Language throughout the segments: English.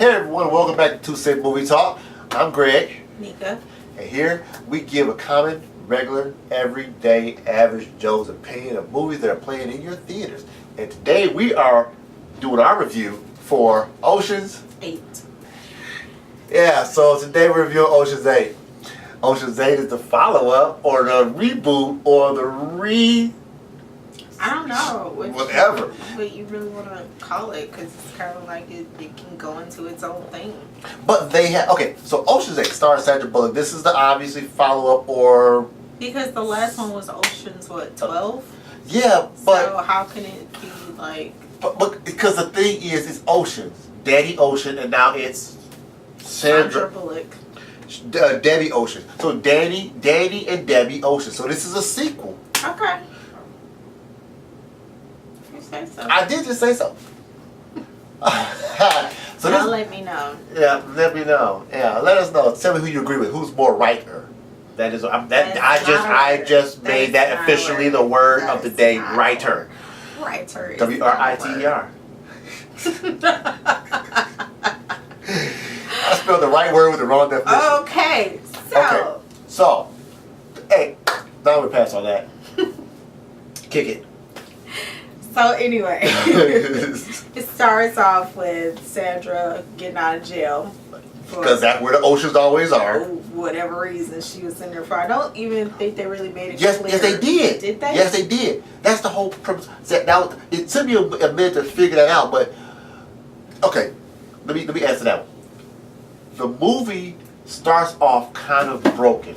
Hey everyone, welcome back to 2 Cent Movie Talk. I'm Greg. Nika. And here we give a common, regular, everyday, average Joe's opinion of movies that are playing in your theaters. And today we are doing our review for Ocean's 8. Yeah, so today we're reviewing Ocean's 8. Ocean's 8 is the follow-up or the reboot or the I don't know. whatever. What you really want to call it, because it's kind of like it can go into its own thing. But they have, okay, so Ocean's 8 stars Sandra Bullock. This is the obviously follow-up or... Because the last one was Ocean's, what, 12? Yeah, but... So how can it be like... But because the thing is, it's Ocean's. Daddy Ocean, and now it's Sandra Bullock. Debbie Ocean. So Daddy and Debbie Ocean. So this is a sequel. Okay. You say so. I did just say so. So now let me know. Yeah, let me know. Yeah, let us know. Tell me who you agree with. Who's more writer? That is. I just made that officially the word of the day. Writer. Writer. WRITER. I spelled the right word with the wrong definition. Okay. So, hey, now we pass on that. Kick it. So anyway, it starts off with Sandra getting out of jail. Because that's where the Oceans always are. For whatever reason she was in there for. I don't even think they really made it clear. Yes, they did. Did they? Yes, they did. That's the whole purpose. Now, it took me a minute to figure that out, but okay, let me answer that one. The movie starts off kind of broken,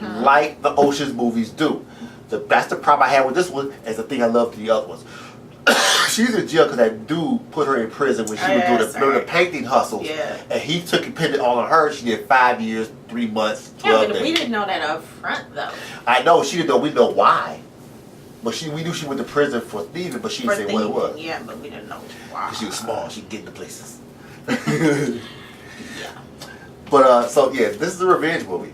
like the Ocean's movies do. That's the problem I had with this one, is the thing I loved the other ones. She's in jail because that dude put her in prison when she was doing the painting hustles. Yeah. And he took it pinned it all on her. She did 5 years, 3 months, 12 Yeah, but days. we didn't know that up front, though. I know, she didn't know. We know why. But we knew she went to prison for thieving, but she didn't say what it was. Yeah, but we didn't know why. Because she was small. She could get into places. Yeah. But, so, yeah, this is a revenge movie.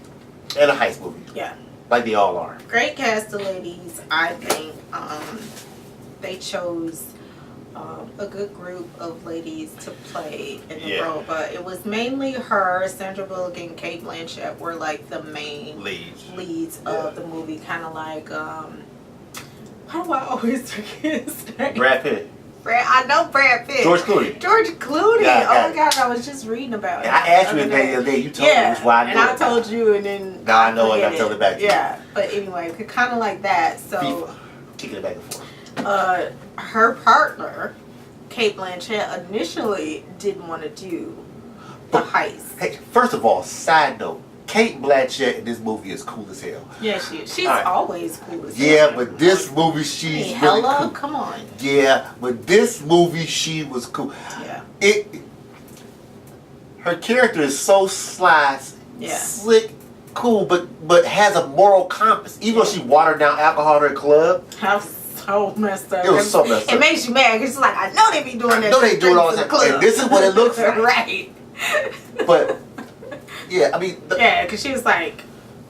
And a heist movie. Yeah. Like they all are. Great cast of ladies, I think. They chose a good group of ladies to play in the role, but it was mainly her, Sandra Bullock, and Cate Blanchett were like the main leads of the movie. Kind of like, how do I always forget his name? Brad Pitt. I know Brad Pitt. George Clooney. Yeah, oh my God, I was just reading about it. I asked you the other day. You told me that's why I knew and I told you, and then now I know it. I told it back to you. Yeah, but anyway, kind of like that. So FIFA. Kicking it back and forth. Her partner, Cate Blanchett, initially didn't want to do the heist. Hey, first of all, side note, Cate Blanchett in this movie is cool as hell. Yeah, she is. She's always cool as hell. Yeah, but this movie she's really cool. Come on. Yeah, but this movie she was cool. Yeah. Her character is so sly, slick, cool, but has a moral compass. Even though she watered down alcohol in her club. How so messed up. It was so messed up. It makes you mad because it's like, I know they be doing that. I know they do it all the time. And this is what it looks like. Right. But yeah, I mean. Yeah, because she was like,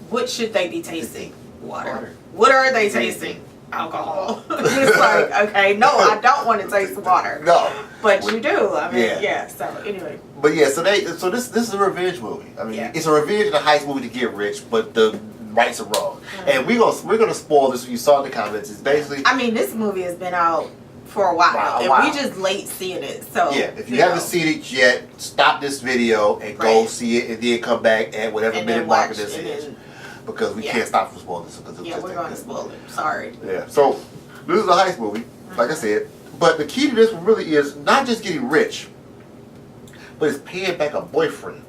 what should they be tasting? Water. What are they tasting? Alcohol. It's like, okay, no, I don't want to taste the water. No. But you do. I mean, yeah. So anyway. But yeah, so this is a revenge movie. I mean, it's a revenge and a heist movie to get rich, but the rights are wrong. And we're gonna spoil this. If you saw in the comments, it's basically. I mean, this movie has been out for a while, and we just late seeing it. So yeah, if you haven't seen it yet, stop this video and go see it, and then come back at whatever minute marker this is, because we can't stop from spoiling this. Because we're going to spoil it. Sorry. Yeah. So this is a heist movie, like I said, but the key to this one really is not just getting rich, but it's paying back a boyfriend.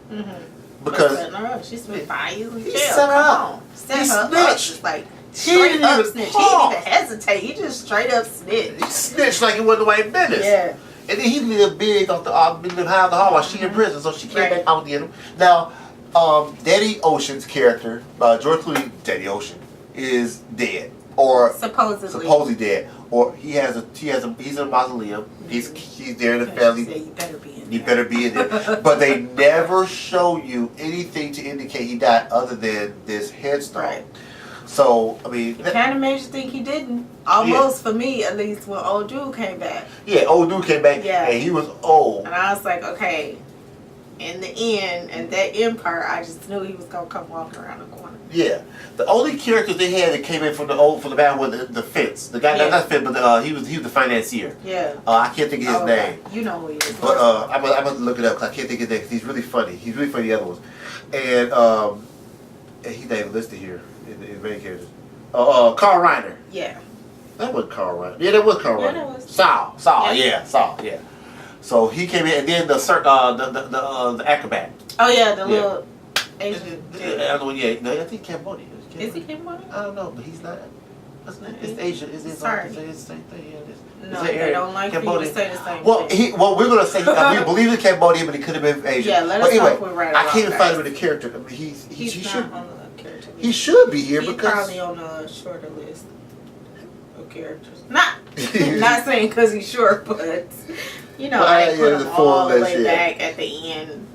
Because she's been 5 years in jail. He set her up. Set her up. Just like straight up snitch. He didn't even hesitate. He just straight up snitched. He snitched like it wasn't the way business. Yeah. And then he lived big off the lived high off the hall while she in prison, so she came back out the end. Now, Daddy Ocean's character, George Clooney, Daddy Ocean, is dead, or supposedly dead, or he's in a mausoleum. He's there in the family. You better be in there. You better be in there. But they never show you anything to indicate he died other than this headstone. Right. So, I mean... It kind of made you think he didn't. Almost, for me, at least, when old dude came back. Yeah, old dude came back, and he was old. And I was like, okay, in the end, and that end part, I just knew he was gonna come walking around the corner. Yeah, the only characters they had that came in from the band was the Fence. The guy, not Fence, but he was the financier. Yeah. I can't think of his name. You know who he is. But I'm gonna look it up because I can't think of his name. 'Cause he's really funny. He's really funny. The other ones, and he's not even listed here in the main characters. Carl Reiner. Yeah. That wasn't Carl Reiner. Yeah, that was Carl Reiner. That was. Saul. Saul. Yeah. So he came in, and then the acrobat. Oh yeah, the little Asian. I think Cambodian. Is he Cambodian? I don't know, but he's not. It's Asian. It's the same thing. Yeah, no, they don't like for you to say the same thing. We're gonna say we believe in Cambodian, but he could have been Asian. Yeah, let us know if we're right. I can't even find him in the character. I mean, he should. On the character list. He should be here He's because probably on a shorter list of characters. Not saying because he's short, but you know, I put him all the way back at the end.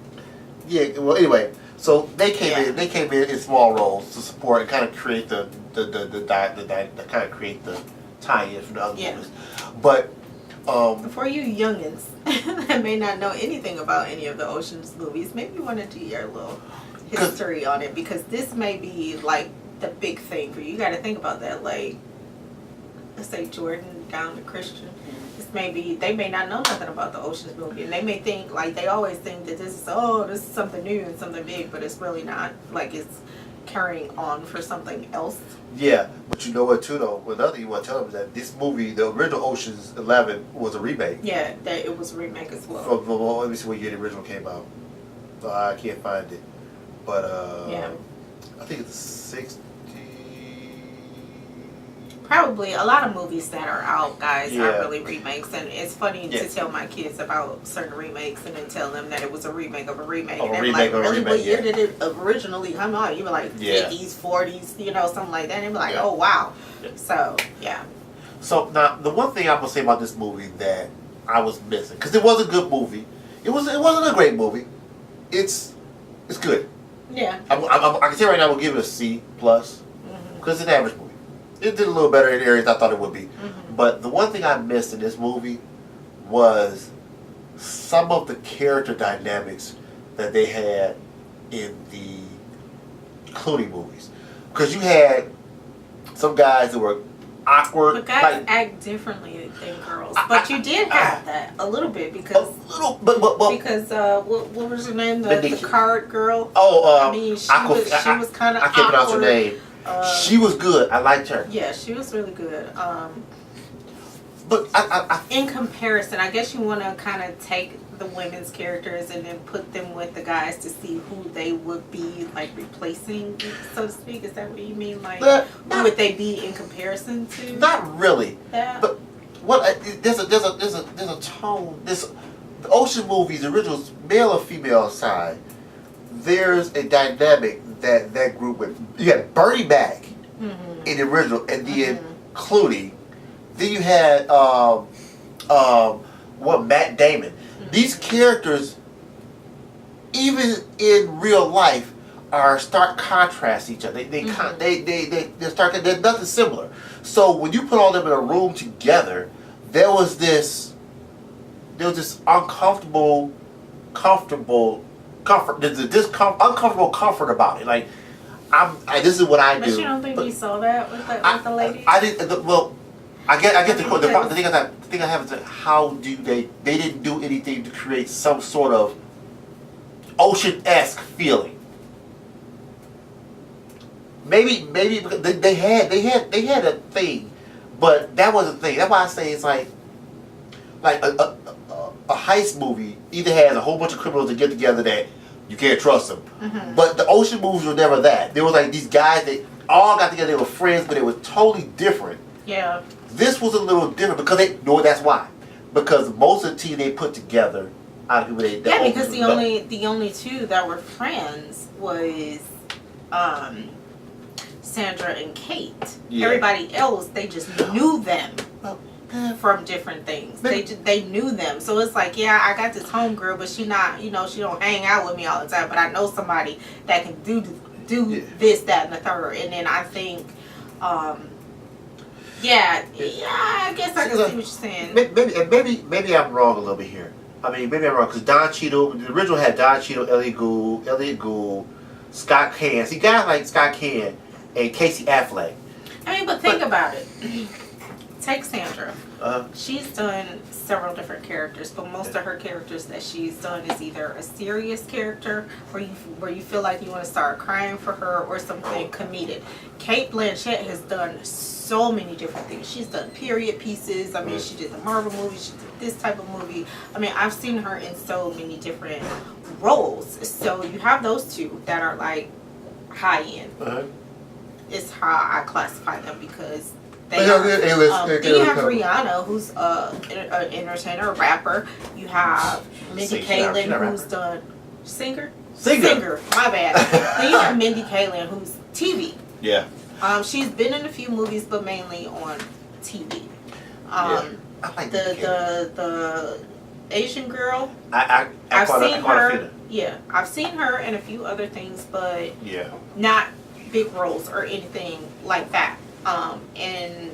Yeah. Well, anyway. So they came in. They came in small roles to support and kind of create the kind of create the tie-in from the other movies. But for you youngins that may not know anything about any of the Ocean's movies, maybe you want to do your little history on it because this may be like the big thing for you. You got to think about that. Like, let's say Jordan down to Christian. They may not know nothing about the Ocean's movie, and they may think, like, they always think that this is something new and something big, but it's really not. Like, it's carrying on for something else. Yeah, but you know what, too, though? Another thing you want to tell them is that this movie, the original Ocean's 11, was a remake. Yeah, that it was a remake as well. Let me see what year the original came out. I can't find it. But, I think it's 60. Probably a lot of movies that are out, guys, are really remakes, and it's funny to tell my kids about certain remakes and then tell them that it was a remake of a remake. And they're like, really, what year did it originally come out? You were like 50s, 40s, you know, something like that. And they'd be like, oh wow. Yeah. So So now the one thing I'm gonna say about this movie that I was missing, because it was a good movie. It wasn't a great movie. It's good. Yeah. I can say right now we'll give it a C plus because it's an average movie. It did a little better in areas I thought it would be. But the one thing I missed in this movie was some of the character dynamics that they had in the Clooney movies. Because you had some guys that were awkward. But guys act differently than girls. But you did have that a little bit because because what was her name? The card girl. Oh, I mean, she was kind of. I can't pronounce her name. She was good. I liked her. Yeah, she was really good. But in comparison, I guess you want to kind of take the women's characters and then put them with the guys to see who they would be like replacing, so to speak. Is that what you mean? Like, who would they be in comparison to? Not really. Yeah. But there's a tone. The Ocean movies, the originals, male or female side. There's a dynamic that group with. You had Bernie Mac in the original, and then Clooney. Then you had Matt Damon. These characters, even in real life, are stark contrast to each other. They're stark. They're nothing similar. So when you put all them in a room together, there was this uncomfortable comfort. There's this uncomfortable comfort about it. Like this is what I do. But you don't think you saw that with the ladies? I didn't. Well, I get the thing I have is that how do they didn't do anything to create some sort of Ocean-esque feeling. Maybe because they had a thing, but that wasn't a thing. That's why I say it's like a heist movie either has a whole bunch of criminals that get together that you can't trust them. But the Ocean movies were never that. There was like these guys that all got together, they were friends, but they were totally different. Yeah. This was a little different because that's why. Because most of the team they put together out of because the only two that were friends was Sandra and Cate. Yeah. Everybody else, they just knew them from different things. They knew them. So it's like, yeah, I got this homegirl, but she not, she don't hang out with me all the time. But I know somebody that can do this, that, and the third. And then I think, I guess I can see what you're saying. Maybe I'm wrong a little bit here. I mean, maybe I'm wrong, because Don Cheadle, the original had Don Cheadle, Elliot Gould, Scott Caan. See, guys like Scott Caan and Casey Affleck. I mean, but think about it. Take Sandra. Uh-huh. She's done several different characters, but most of her characters that she's done is either a serious character where you feel like you want to start crying for her, or something comedic. Cate Blanchett has done so many different things. She's done period pieces. I mean, she did the Marvel movie. She did this type of movie. I mean, I've seen her in so many different roles. So you have those two that are like high end. Uh-huh. Is how I classify them, because they Then you have Rihanna, who's an entertainer, a rapper. You have Mindy Kaling, who's done singer. My bad. Then you have Mindy Kaling, who's TV. Yeah. She's been in a few movies, but mainly on TV. I like the Asian girl. I've seen her. Yeah, I've seen her in a few other things, but not big roles or anything like that. And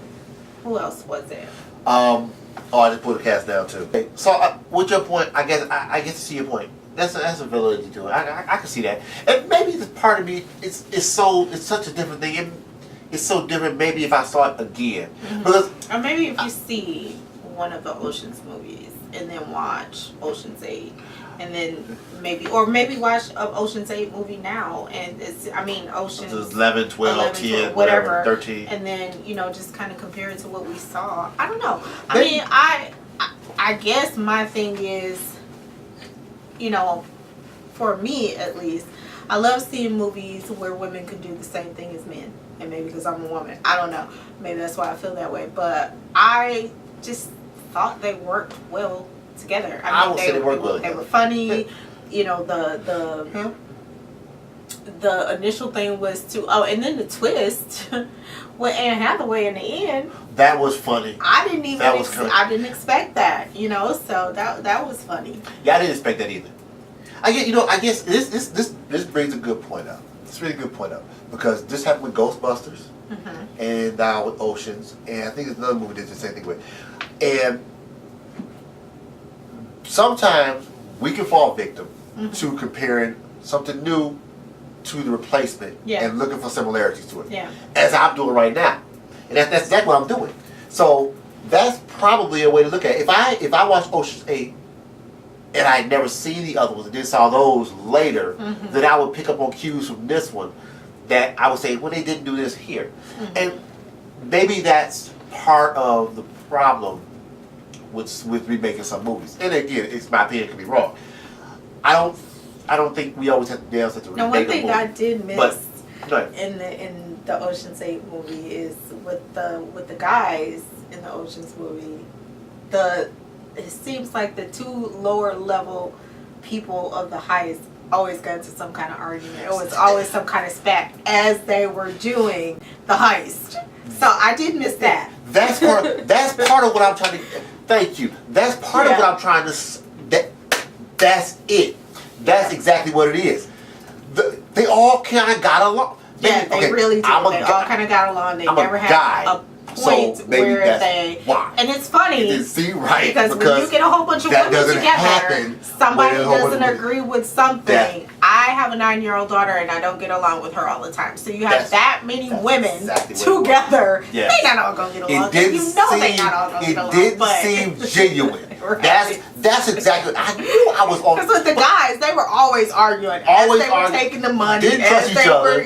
who else was it? I just put a cast down too. Okay. So, with your point, I guess I get to see your point. That's a validity to it. I can see that, and maybe the part of me it's such a different thing. It's so different. Maybe if I saw it again, because or maybe if you see one of the Ocean's movies and then watch Ocean's 8. And then maybe watch an Ocean's 8 movie now, and Ocean's 11, 12, 10, whatever, 13. And then, just kind of compare it to what we saw. I don't know. I guess my thing is, for me at least, I love seeing movies where women can do the same thing as men. And maybe because I'm a woman. I don't know. Maybe that's why I feel that way. But I just thought they worked well together. I would say they worked well. They were funny. The initial thing was and then the twist with Anne Hathaway in the end. That was funny. I didn't expect that. So that was funny. Yeah, I didn't expect that either. I guess this brings a good point up. It's a really good point up, because this happened with Ghostbusters, and now with Oceans, and I think there's another movie that did the same thing with, and sometimes we can fall victim to comparing something new to the replacement and looking for similarities to it. Yeah. As I'm doing right now. And that's exactly what I'm doing. So that's probably a way to look at it. If I watched Ocean's 8 and I had never seen the other ones and then saw those later, then I would pick up on cues from this one that I would say, well, they didn't do this here. And maybe that's part of the problem with remaking some movies. And again, it's my opinion, it could be wrong. I don't think we always have to dance to remake a movie. One thing I did miss but, in the Ocean's 8 movie is with the guys in the Ocean's movie, it seems like the two lower level people of the highest always got into some kind of argument. It was always some kind of spat as they were doing the heist. So I did miss that. That's part of what I'm trying to. Thank you. That's part of what I'm trying to. That's it. That's exactly what it is. They all kind of got along. Yeah, they really did. They all kind of got along. They never had a point where they. Why. And it's funny. Because when you get a whole bunch of women together, somebody doesn't agree with something. I have a 9-year-old daughter, and I don't get along with her all the time. So you have that many women together. They not all gonna get along. They not all gonna get along. It didn't seem genuine. That's exactly. I knew I was on. Because with the guys, they were always arguing. As they were taking the money, as they were,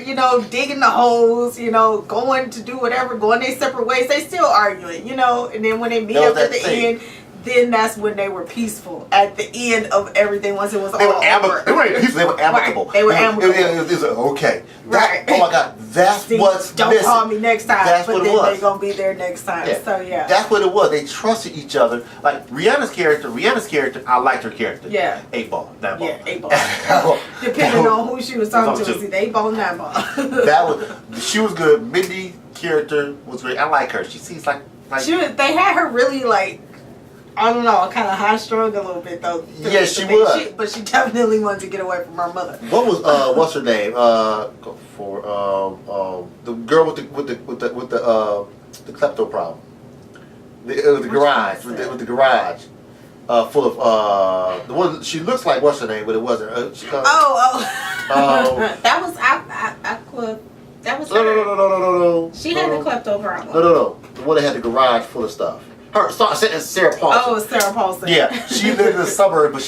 digging the holes, going to do whatever, going their separate ways, they still arguing, And then when they meet up at the end, then that's when they were peaceful. At the end of everything, once it was all over. They were amicable. Right. They were amicable. It was okay. Right. Oh my God, that's what's don't missing. Call me next time. That's but what then it was. they're gonna be there next time. Yeah. So yeah. That's what it was. They trusted each other. Like Rihanna's character, I liked her character. Yeah. 8-ball, 9-ball. Yeah, 8-ball. Depending on who she was talking to, was either 8-ball, 9-ball. She was good. Mindy character was great. I like her. She seems like they had her really like. I don't know, kind of high strung a little bit though. Yeah, she was. But she definitely wanted to get away from her mother. What was what's her name? The girl with the klepto problem. The garage with the garage. full of the one she looks like what's her name, but it wasn't. That was Aqua. That was her. No. She had the klepto problem. No. The one that had the garage full of stuff. Sarah Paulson. Oh, Sarah Paulson. Yeah, she lived in the suburbs, but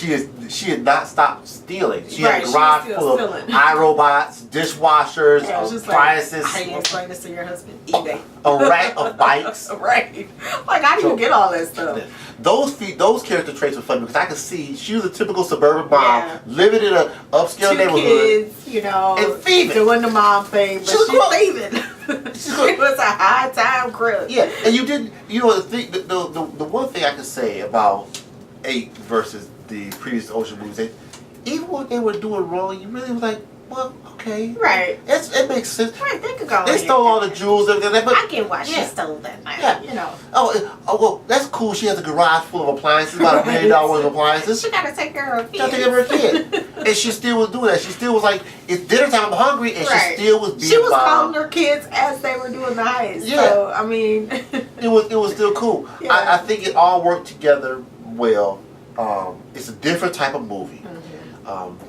she had not stopped stealing. She had a garage full of iRobots, dishwashers, appliances. How do you explain this to your husband? eBay. A rack of bikes. Right. Like, how do you get all that stuff? Those character traits were funny because I could see she was a typical suburban mom living in an upscale neighborhood. 2 kids, you know, and thieving. Doing the mom thing, but she's thieving. She was a high time crook. Yeah, and the one thing I could say about 8 versus the previous Ocean movies, even when they were doing wrong, you really was like, well, okay. Right. It makes sense. Right, they could go. They stole all the jewels and everything. But I get why she stole that night. Yeah. You know. Oh, well, that's cool. She has a garage full of appliances, about $1 million worth of appliances. She got to take care of her kids. Got to take care of her kid. And she still was doing that. She still was like, it's dinner time, I'm hungry, and she still was being She was calling her kids as they were doing the heist. Yeah. So, I mean. it was still cool. Yeah. I think it all worked together well. It's a different type of movie.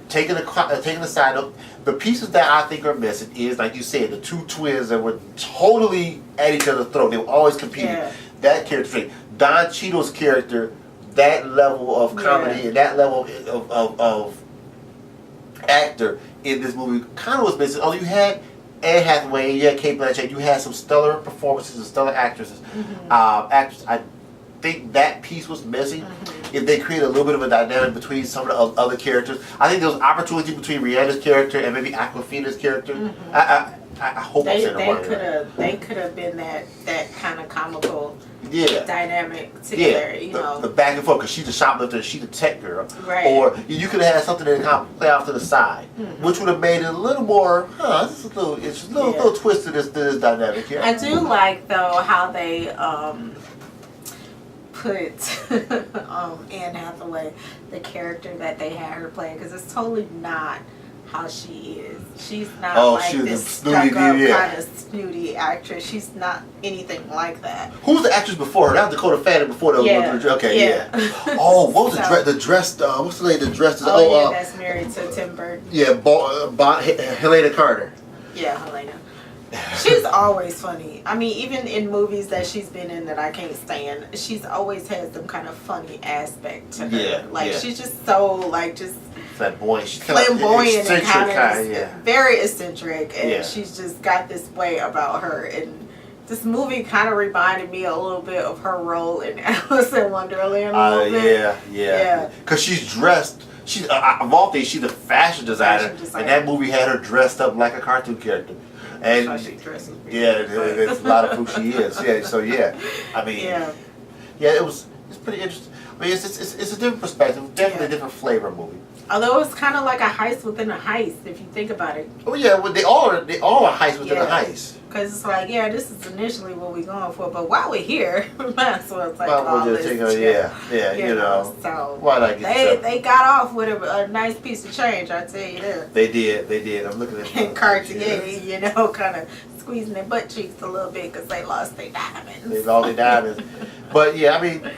Taking aside the pieces that I think are missing is, like you said, the 2 twins that were totally at each other's throat. They were always competing. Yeah. That character trait. Don Cheadle's character, that level of comedy and that level of actor in this movie kind of was missing. Oh, you had Anne Hathaway, you had Cate Blanchett, you had some stellar performances and stellar actresses. Actors. I think that piece was missing. If they create a little bit of a dynamic between some of the other characters, I think there was opportunity between Rihanna's character and maybe Awkwafina's character. I hope they could have been that kind of comical dynamic together. You know, the back and forth, because she's a shoplifter and she's a tech girl. Right. Or you could have had something that kind of play off to the side, which would have made it a little more. This is a little twist to this dynamic here. I do like though how they put Anne Hathaway, the character that they had her play, because it's totally not how she is. She's not this stuck-up kind of snooty actress. She's not anything like that. Who was the actress before her? That was Dakota Fanning before that. Oh, what was the dressed? What's the lady that dressed? That's married to Tim Burton. Yeah, Helena Carter. Yeah, Helena. She's always funny. I mean, even in movies that she's been in that I can't stand, she's always had some kind of funny aspect to her. She's just so flamboyant. She's flamboyant and kind of very eccentric, and she's just got this way about her. And this movie kind of reminded me a little bit of her role in Alice in Wonderland. Yeah. Because she's dressed. She's of all things, she's a fashion designer, and that movie had her dressed up like a cartoon character. And it's a lot of who she is. I mean, it's pretty interesting. I mean, it's a different perspective, definitely a different flavor movie. Although it's kind of like a heist within a heist, if you think about it. Oh yeah, well, they all are heist within a heist. Because it's like, this is initially what we're going for, but while we're here, we might as well take all this. You know. So why not get they got off with a nice piece of change, I tell you that. They did. I'm looking at and Cartier, kind of squeezing their butt cheeks a little bit because they lost their diamonds. They lost their diamonds. But yeah, I mean,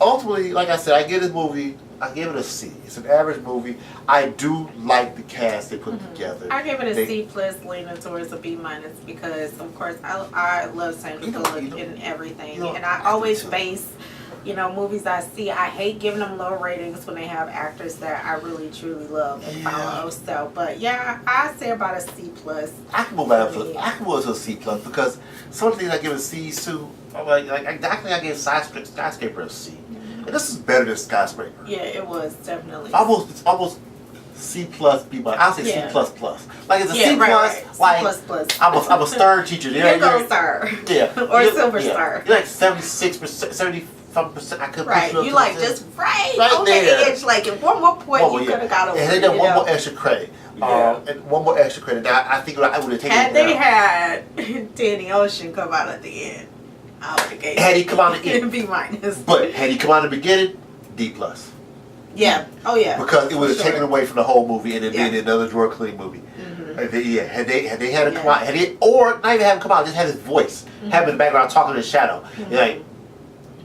ultimately, like I said, I give this movie. I give it a C. It's an average movie. I do like the cast they put together. I give it a C plus, leaning towards a B minus, because of course I love Sandra Bullock in everything, and I always base, movies I see. I hate giving them low ratings when they have actors that I really truly love and follow. So, but I say about a C plus. I can move up to a C plus because some of the things I give a C's to, I gave Skyscraper a C. And this is better than Skyscraper. Yeah, it was definitely. It's almost C plus, B minus. I'll say C plus plus. Like it's a C plus. Right. C plus. I'm a Stern teacher. You're Gold Star. Yeah. Or Silver Star. You're like 76%, 75%. I could push you like just right on the edge. Like at one more point, you could have got over. And they did one more extra credit. And one more extra credit. Now I think I would have taken. Had they had Danny Ocean come out at the end, had he come out at the end, B minus. But had he come out at the beginning, D plus. Yeah. Oh yeah. Because it would have taken away from the whole movie and it made another drawer clean movie. Had they had him come out, or not even have him come out, just had his voice, have him in the background talking in the shadow. You're like,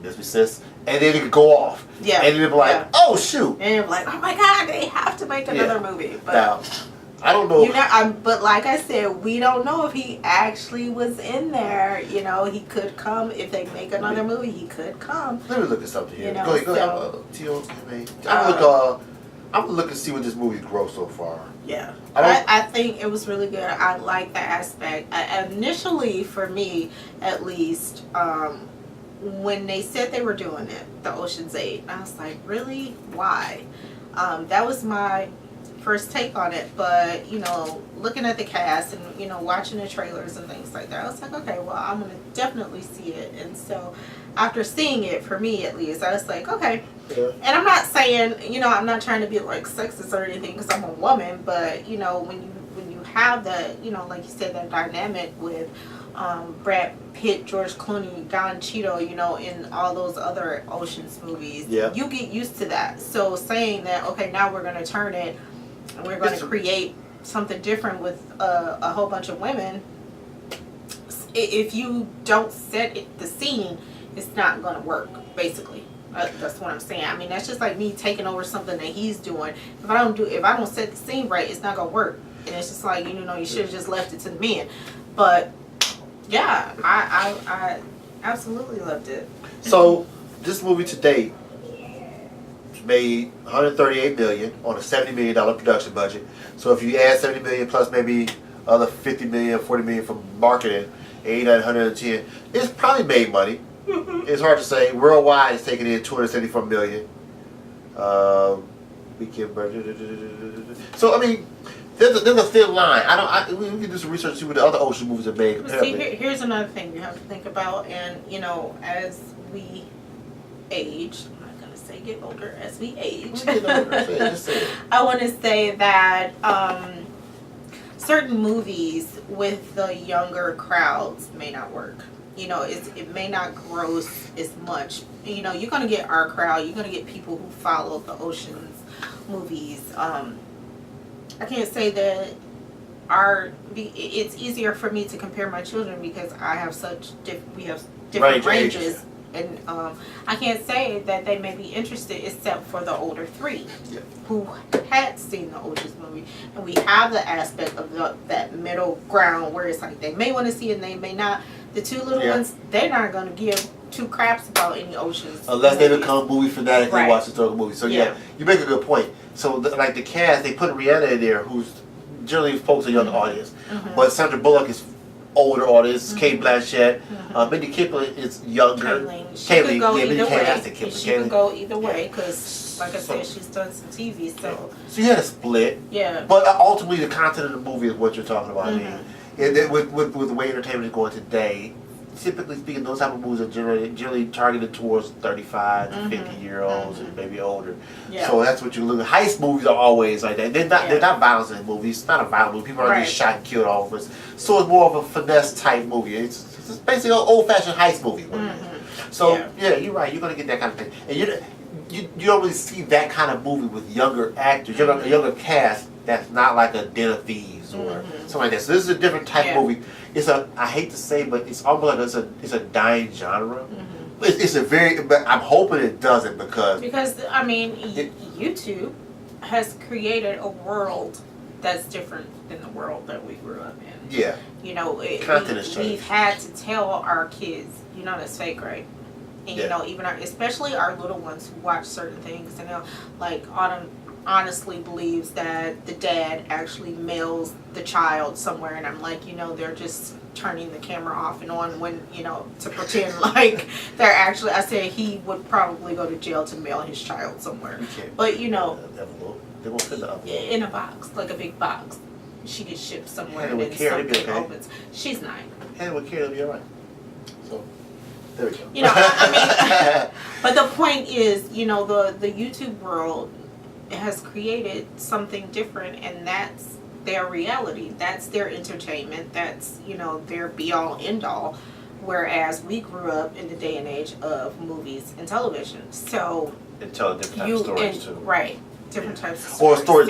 let's be sis, and then it could go off. Yeah. And then it'd be like, oh shoot. And you're like, oh my God, they have to make another movie. But now, I don't know. But like I said, we don't know if he actually was in there. You know, he could come if they make another movie. He could come. Let me look at something here. You know, go ahead. I'm gonna look and see what this movie's grossed so far. Yeah, I think it was really good. I like the aspect. Initially, for me, at least, when they said they were doing it, the Ocean's 8, I was like, really? Why? That was my first take on it. But, you know, looking at the cast and, you know, watching the trailers and things like that, I was like, okay, well, I'm going to definitely see it. And so after seeing it, for me at least, I was like, okay. Yeah. And I'm not saying, you know, I'm not trying to be like sexist or anything because I'm a woman, but, you know, when you have that, you know, like you said, that dynamic with Brad Pitt, George Clooney, Don Cheadle, you know, in all those other Ocean's movies, you get used to that. So saying that, okay, now we're going to turn it and we're going to create something different with a whole bunch of women, if you don't set the scene, it's not going to work, basically. That's what I'm saying. I mean, that's just like me taking over something that he's doing. If I don't set the scene right, it's not gonna work. And it's just like, you know, you should have just left it to the men. But yeah, I absolutely loved it. So this movie to date made $138 million on a $70 million production budget. So if you add $70 million plus maybe other $50 million, $40 million from marketing, 110, it's probably made money. It's hard to say. Worldwide, it's taking in $274 million. So I mean, there's a thin line. We can do some research to see what the other Ocean movies have made. See, here's another thing you have to think about, and you know, as we age, I'm not gonna say get older. As we age, I want to say that certain movies with the younger crowds may not work. You know, it may not gross as much. You know, you're going to get our crowd. You're going to get people who follow the Ocean's movies. I can't say that it's easier for me to compare my children because I have we have different ranges. And I can't say that they may be interested except for the older three who had seen the Ocean's movie. And we have the aspect of that middle ground where it's like they may want to see it and they may not. The two little ones, they're not going to give two craps about any Ocean's unless movies. they become movie fanatic and watch historical movies. So yeah, you make a good point. So like the cast, they put Rihanna in there, who's generally folks a young audience, but Sandra Bullock is older audience. Cate Blanchett, Mindy Kaling is younger. Kaling, she could go either way because, like I said, she's done some TV. So you had a split. Yeah. But ultimately, the content of the movie is what you're talking about. I mean, and with the way entertainment is going today, typically speaking, those type of movies are generally targeted towards 35 to 50-year-olds and maybe older. Yeah. So that's what you look at. Heist movies are always like that. They're not violence in movies. It's not a violent movie. People aren't getting shot and killed all over us. So it's more of a finesse type movie. It's basically an old-fashioned heist movie. So yeah, you're right. You're gonna get that kind of thing, and you don't really see that kind of movie with younger actors, younger cast. That's not like a Den of Thieves or something like that. So this is a different type of movie. I hate to say, but it's almost like it's a dying genre. It's a very. But I'm hoping it doesn't because I mean, YouTube has created a world that's different than the world that we grew up in. Yeah. You know, we've had to tell our kids, you know, that's fake, right? And you know, even especially our little ones who watch certain things, and like Autumn honestly believes that the dad actually mails the child somewhere, and I'm like, you know, they're just turning the camera off and on when, you know, to pretend like they're actually. I said he would probably go to jail to mail his child somewhere, but you know, in a box, like a big box. She gets shipped somewhere and then something opens. She's 9. And with care, it'll be alright. So there we go. You know, I mean, but the point is, you know, the YouTube world has created something different, and that's their reality. That's their entertainment. That's, you know, their be-all, end-all. Whereas we grew up in the day and age of movies and television. So and tell different types of stories too. Right. Different types of stories. Or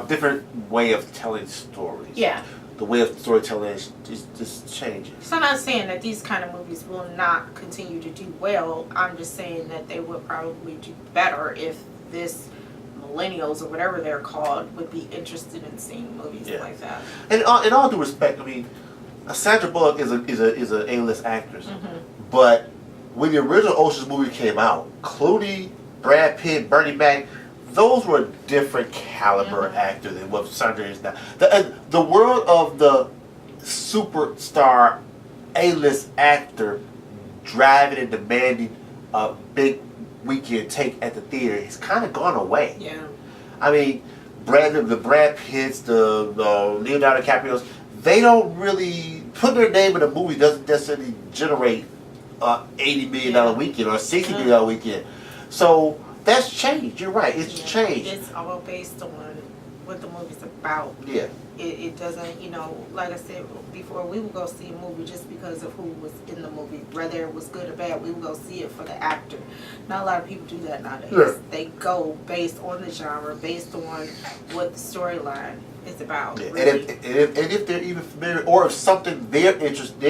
different way of telling stories. Yeah. the way of storytelling is just changing. So I'm not saying that these kind of movies will not continue to do well. I'm just saying that they would probably do better if this millennials or whatever they're called would be interested in seeing movies like that. And in all due respect, I mean, Sandra Bullock is a A-list actress, but when the original Ocean's movie came out, Clooney, Brad Pitt, Bernie Mac, those were a different caliber actor than what Sandra is now. The world of the superstar A-list actor driving and demanding a big weekend take at the theater has kind of gone away. Yeah. I mean, the Brad Pitts, the Leonardo DiCaprio's, they don't really put their name in a movie doesn't necessarily generate $80 million weekend or $60 million weekend. So that's changed. You're right. It's changed. It's all based on what the movie's about. Yeah. It doesn't, like I said before, we would go see a movie just because of who was in the movie. Whether it was good or bad, we would go see it for the actor. Not a lot of people do that nowadays. Yeah. They go based on the genre, based on what the storyline is about. Yeah. Really. And if they're even familiar, or if something they're interested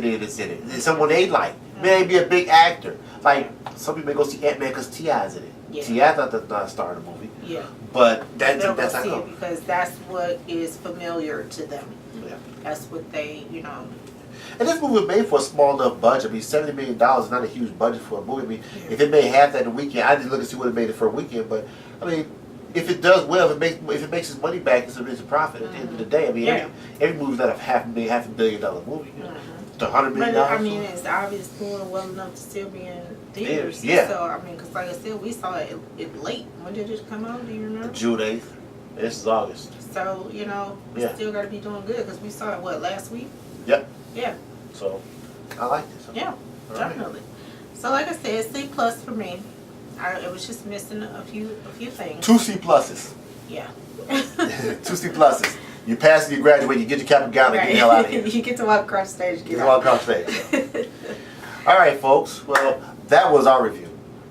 in is in it, it's someone they like. Maybe a big actor. Like some people may go see Ant-Man because T.I.'s in it. Yeah. T.I.'s not a star in the movie. Yeah. But They'll go that's see how it because that's what is familiar to them. Yeah. That's what they, And this movie was made for a small enough budget. I mean, $70 million is not a huge budget for a movie. I mean, if it made half that in a weekend, I didn't look and see what it made it for a weekend. But I mean, if it does well, if it makes its money back, it's a profit. At the end of the day, I mean, every movie's not a $500 million $1 billion movie. It's $100 million. But I mean, it's obvious doing well enough to still be in theaters. Yeah. So I mean, because like I said, we saw it late. When did it come out? Do you remember? June 8th. This is August. So we still got to be doing good because we saw it last week. Yep. Yeah. So I like this. Yeah, definitely. So like I said, C+ for me. It was just missing a few things. 2 C pluses. Yeah. 2 C pluses. You pass and you graduate, you get your cap and gown and get the hell out of here. You get to walk across stage. Get to walk across stage. All right, folks. Well, that was our review.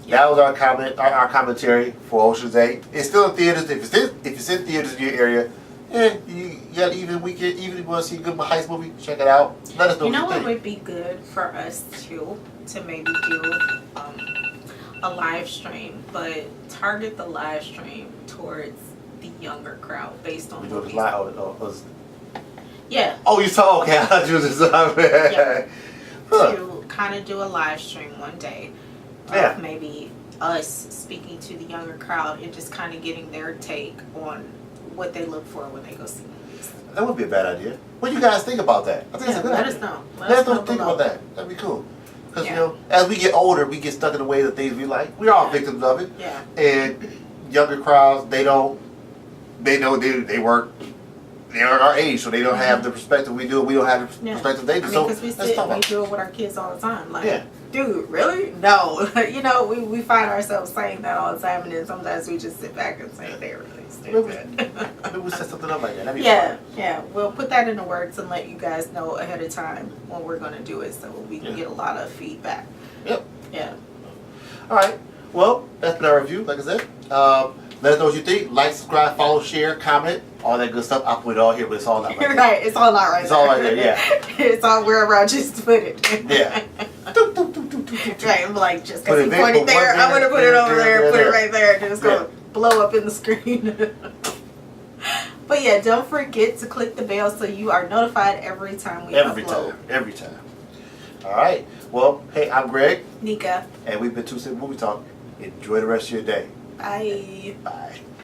That was our commentary for Ocean's 8. It's still in theaters. If it's in theaters in your area, you got even if you want to see a good heist movie, check it out. Let us know. You know what what would be good for us to maybe do a live stream, but target the live stream towards the younger crowd based on movies. Yeah. Oh, you saw? Okay, I thought you was just To kind of do a live stream one day of maybe us speaking to the younger crowd and just kind of getting their take on what they look for when they go see movies. That would be a bad idea. What do you guys think about that? I think it's a good idea. Let us know. Let us know think about that. That'd be cool. Because as we get older, we get stuck in the ways of things we like. We're all victims of it. Yeah. And younger crowds, they know they work. They are our age, so they don't have the perspective we do. We don't have the perspective they do. Because we do it with our kids all the time. Like, dude, really? No. We find ourselves saying that all the time, and then sometimes we just sit back and say they're really stupid. Maybe we set something up like that. That'd be fun. Yeah. We'll put that into words and let you guys know ahead of time when we're going to do it, so we can get a lot of feedback. Yep. Yeah. All right. Well, that's been our review. Like I said, let us know what you think. Like, subscribe, follow, share, comment, all that good stuff. I'll put it all here, but it's all not right there. Right. It's all not right. It's all right there. Yeah. It's all wherever I just put it. Yeah. Right. I'm like, just because you put it there, I'm going to put it over there, put it right there, and it's going to blow up in the screen. But yeah, don't forget to click the bell so you are notified every time we upload. Every time. All right. Well, hey, I'm Greg. Nika. And we've been 2 Cent Movie Talk. Enjoy the rest of your day. Bye. Bye.